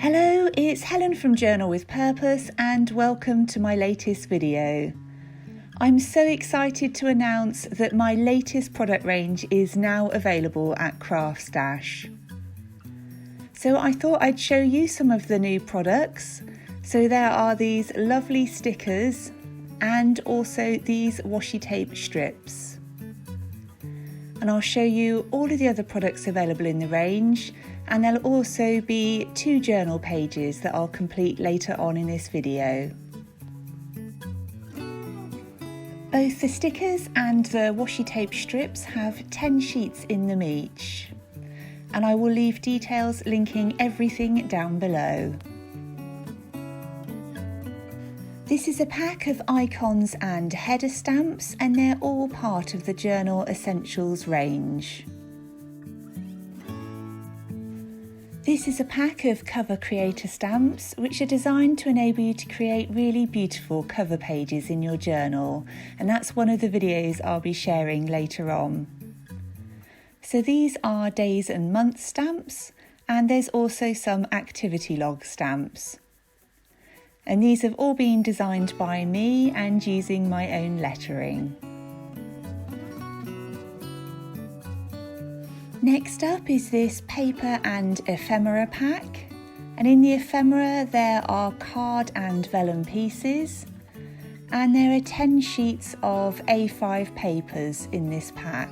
Hello, it's Helen from Journal with Purpose and welcome to my latest video. I'm so excited to announce that my latest product range is now available at Crafts-. So I thought I'd show you some of the new products. So there are these lovely stickers and also these washi tape strips. And I'll show you all of the other products available in the range, and there'll also be 2 journal pages that I'll complete later on in this video. Both the stickers and the washi tape strips have 10 sheets in them each, and I will leave details linking everything down below. This is a pack of icons and header stamps, and they're all part of the Journal Essentials range. This is a pack of cover creator stamps which are designed to enable you to create really beautiful cover pages in your journal, and that's one of the videos I'll be sharing later on. So these are days and months stamps, and there's also some activity log stamps. And these have all been designed by me and using my own lettering. Next up is this paper and ephemera pack, and in the ephemera there are card and vellum pieces, and there are 10 sheets of A5 papers in this pack.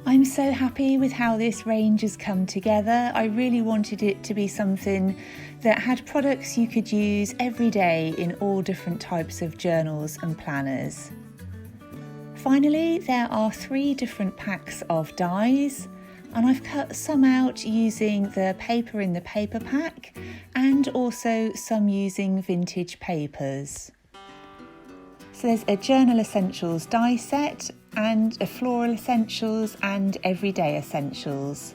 I'm so happy with how this range has come together. I really wanted it to be something that had products you could use every day in all different types of journals and planners. Finally, there are 3 different packs of dies, and I've cut some out using the paper in the paper pack and also some using vintage papers. So there's a Journal Essentials die set and a Floral Essentials and Everyday Essentials.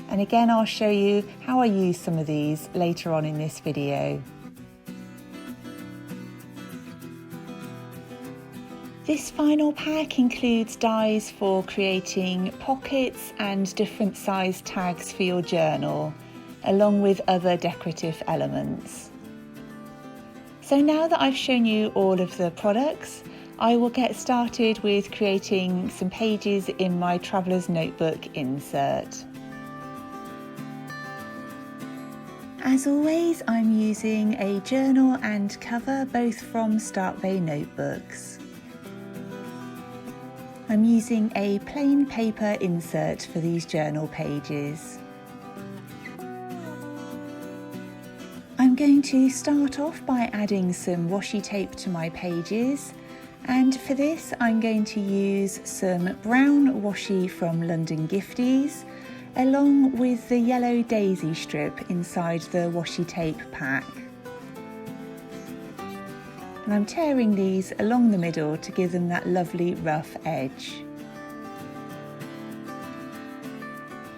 And again, I'll show you how I use some of these later on in this video. This final pack includes dies for creating pockets and different size tags for your journal, along with other decorative elements. So now that I've shown you all of the products, I will get started with creating some pages in my Traveller's Notebook insert. As always, I'm using a journal and cover both from Start Bay notebooks. I'm using a plain paper insert for these journal pages. I'm going to start off by adding some washi tape to my pages, and for this I'm going to use some brown washi from London Gifties along with the yellow daisy strip inside the washi tape pack. And I'm tearing these along the middle to give them that lovely rough edge.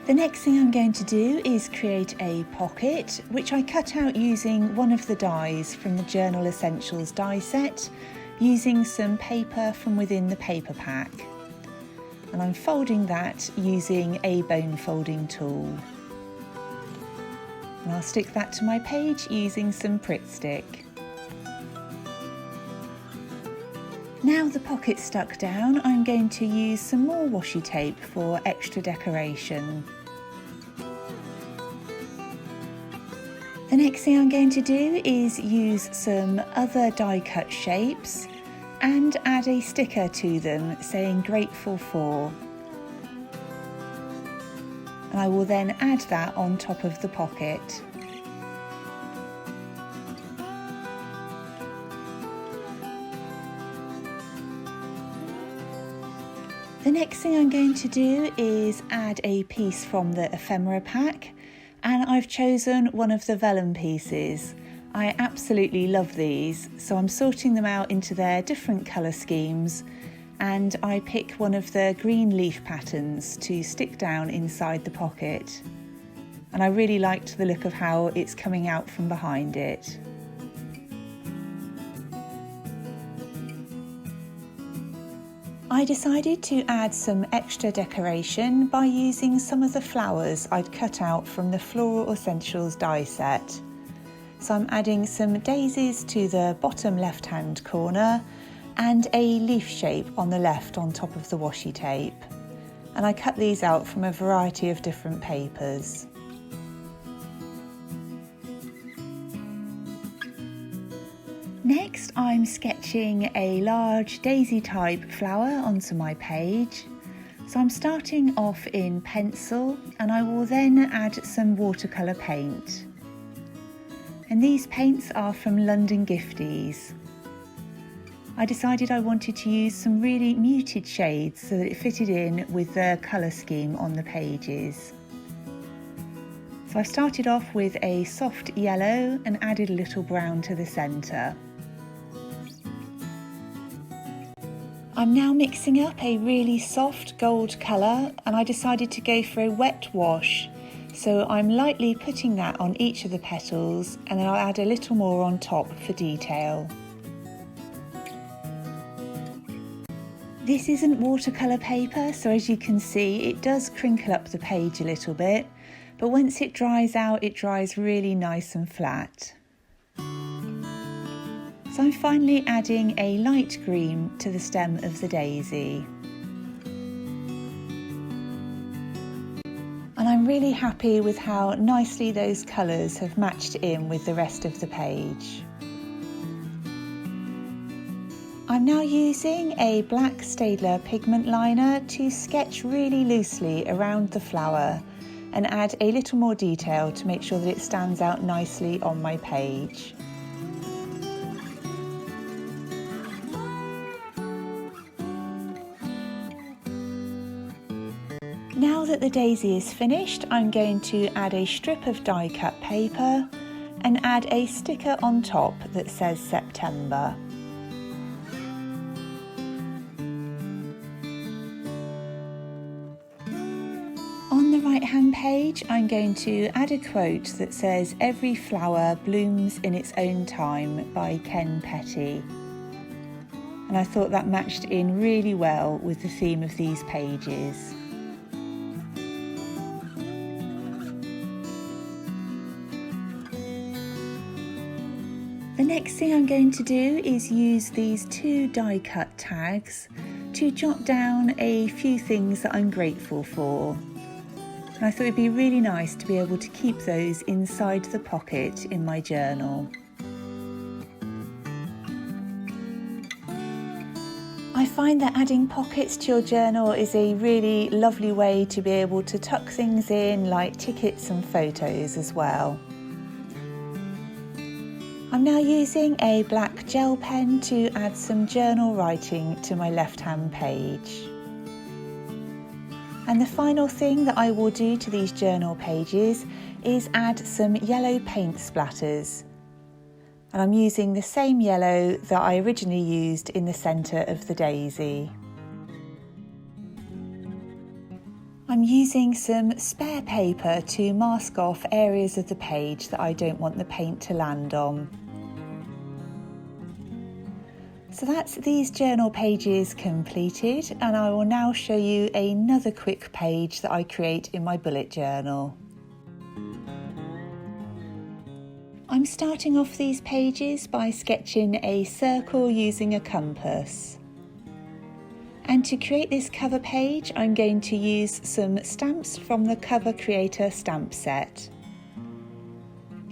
The next thing I'm going to do is create a pocket, which I cut out using one of the dies from the Journal Essentials die set, using some paper from within the paper pack. And I'm folding that using a bone folding tool. And I'll stick that to my page using some Pritt stick. Now the pocket's stuck down, I'm going to use some more washi tape for extra decoration. The next thing I'm going to do is use some other die cut shapes and add a sticker to them saying grateful for. And I will then add that on top of the pocket. The next thing I'm going to do is add a piece from the ephemera pack, and I've chosen one of the vellum pieces. I absolutely love these, so I'm sorting them out into their different colour schemes, and I pick one of the green leaf patterns to stick down inside the pocket. And I really liked the look of how it's coming out from behind it. I decided to add some extra decoration by using some of the flowers I'd cut out from the Floral Essentials die set. So I'm adding some daisies to the bottom left hand corner and a leaf shape on the left on top of the washi tape. And I cut these out from a variety of different papers. Next, I'm sketching a large daisy type flower onto my page. So I'm starting off in pencil and I will then add some watercolor paint. And these paints are from London Gifties. I decided I wanted to use some really muted shades so that it fitted in with the colour scheme on the pages. So I started off with a soft yellow and added a little brown to the centre. I'm now mixing up a really soft gold colour and I decided to go for a wet wash. So I'm lightly putting that on each of the petals and then I'll add a little more on top for detail. This isn't watercolour paper, so as you can see it does crinkle up the page a little bit, but once it dries out it dries really nice and flat. So I'm finally adding a light green to the stem of the daisy. And I'm really happy with how nicely those colours have matched in with the rest of the page. I'm now using a black Staedtler pigment liner to sketch really loosely around the flower and add a little more detail to make sure that it stands out nicely on my page. Now that the daisy is finished, I'm going to add a strip of die cut paper and add a sticker on top that says September. On the right hand page, I'm going to add a quote that says "Every flower blooms in its own time" by Ken Petty. And I thought that matched in really well with the theme of these pages. The next thing I'm going to do is use these two die cut tags to jot down a few things that I'm grateful for. And I thought it'd be really nice to be able to keep those inside the pocket in my journal. I find that adding pockets to your journal is a really lovely way to be able to tuck things in, like tickets and photos as well. I'm now using a black gel pen to add some journal writing to my left-hand page. And the final thing that I will do to these journal pages is add some yellow paint splatters. And I'm using the same yellow that I originally used in the centre of the daisy. I'm using some spare paper to mask off areas of the page that I don't want the paint to land on. So that's these journal pages completed, and I will now show you another quick page that I create in my bullet journal. I'm starting off these pages by sketching a circle using a compass. And to create this cover page, I'm going to use some stamps from the Cover Creator stamp set.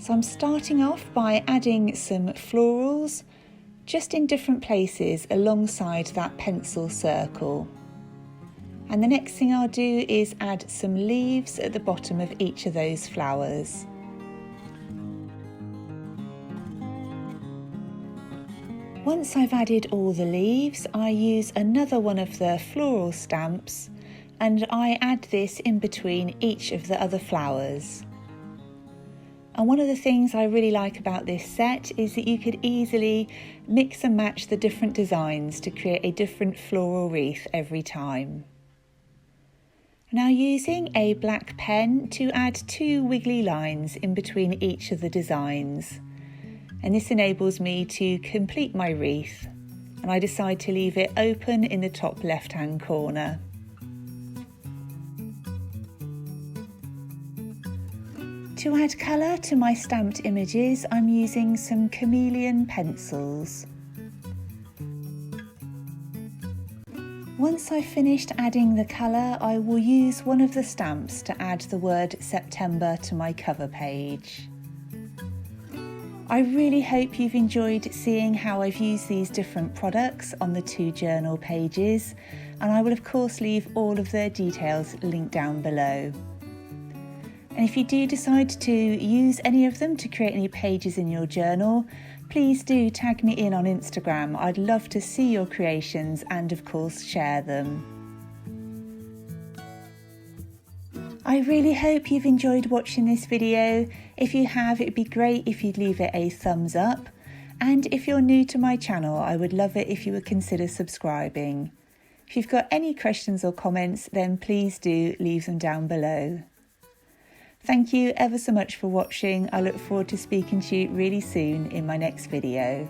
So I'm starting off by adding some florals, just in different places alongside that pencil circle. And the next thing I'll do is add some leaves at the bottom of each of those flowers. Once I've added all the leaves, I use another one of the floral stamps and I add this in between each of the other flowers. And one of the things I really like about this set is that you could easily mix and match the different designs to create a different floral wreath every time. Now using a black pen to add 2 wiggly lines in between each of the designs. And this enables me to complete my wreath. and I decide to leave it open in the top left-hand corner. To add colour to my stamped images, I'm using some chameleon pencils. Once I've finished adding the colour, I will use one of the stamps to add the word September to my cover page. I really hope you've enjoyed seeing how I've used these different products on the 2 journal pages, and I will of course leave all of their details linked down below. And if you do decide to use any of them to create any pages in your journal, please do tag me in on Instagram. I'd love to see your creations and of course share them. I really hope you've enjoyed watching this video. If you have, it'd be great if you'd leave it a thumbs up. And if you're new to my channel, I would love it if you would consider subscribing. If you've got any questions or comments, then please do leave them down below. Thank you ever so much for watching. I look forward to speaking to you really soon in my next video.